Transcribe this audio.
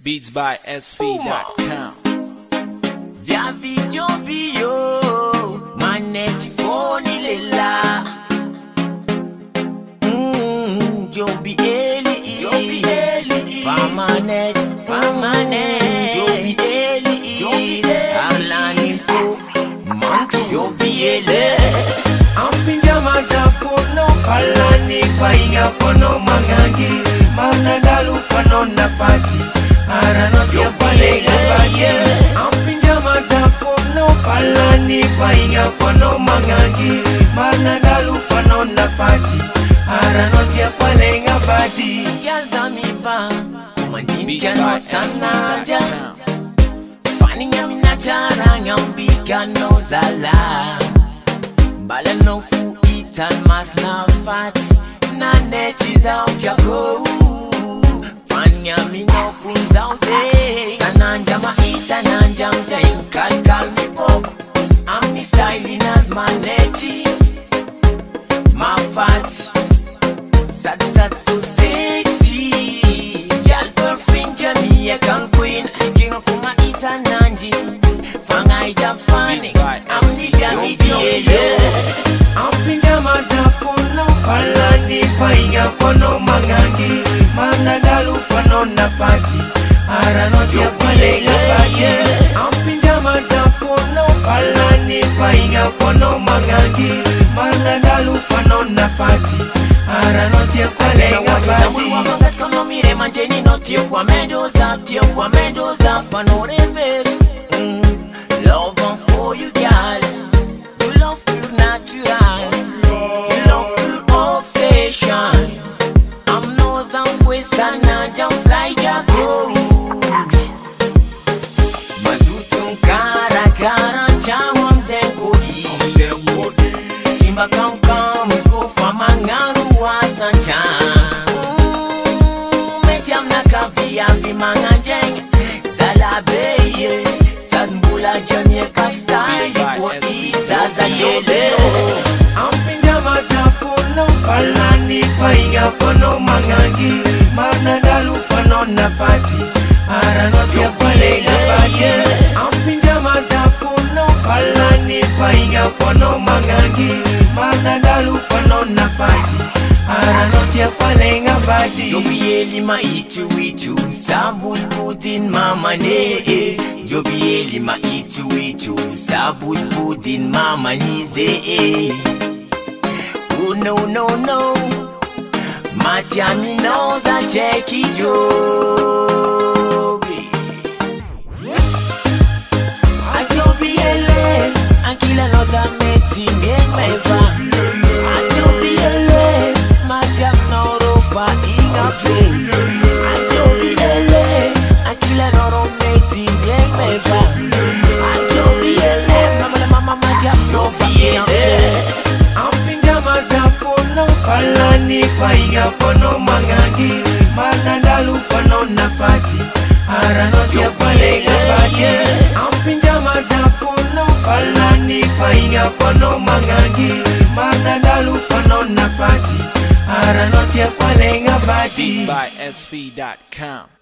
Beats by SV.com. Via video bio, maneti phone lela. Joby Eli, Famanet, Joby Eli, Arlani Fo, Monkey, Joby Eli. Ampinjama za fono falani fainga kono mangangi managalu fano na fati arano tia palega fati. Ampinjama za fono falani fainga kono mangangi managalu fano na fati arano tia palega fati. Yaza miva kumandini kano sanaja fani nyami na chara nyambi kano zala. Bala no fu itan mas na fat na nechiza ukyako fanya mi no funza uze sananja ma ita nanja mtain kal mi pop. I'm ni styling as my nechi my fat sad so sexy yal perfect Jamaican queen kinga kuma ita nanji fanga ita fani I'm ni video. Ampinjama za fono falani fainga kono mangangi managalu fano na fati arano tia palega fati. Ampinjama za fono falani fainga kono mangangi managalu fano na fati arano tia palega fati. Wamangat kama mire manjeni no tio kwa mendoza fano reverse. Love and for you girl, you love pure natural, you love pure obsession. I'm no zangwesa na jam fly jago mazutu kara chama mzengodi chimba kam sko famanganu wasancha metiam na kavia vimanganjeng zalabeye sadmbula Jamaica style what is as yele. Ampinjama za fono falani fainga kono mangangi managalu fano na fati arano tia palega fati. Ampinjama za fono falani fainga kono mangangi managalu fano na fati arano tia palega fati. Joby Eli ma itu sabut putin mama ne. Joby Eli ma itu sabut putin mama nize. Oh no Matiami knows I check it Joby. A Joby Eli Akila knows I met him in my van. A Joby Eli Matiam no rofa inga play. A Joby Eli Akila no met him in my van. A Joby Eli Mama Matiam no inga play. Ampinjama za fono falani fainga kono mangangi managalu fano na fati arano tia palega fati. Ampinjama za fono falani fainga kono mangangi managalu fano na fati arano tia palega fati. Beats by SV.com.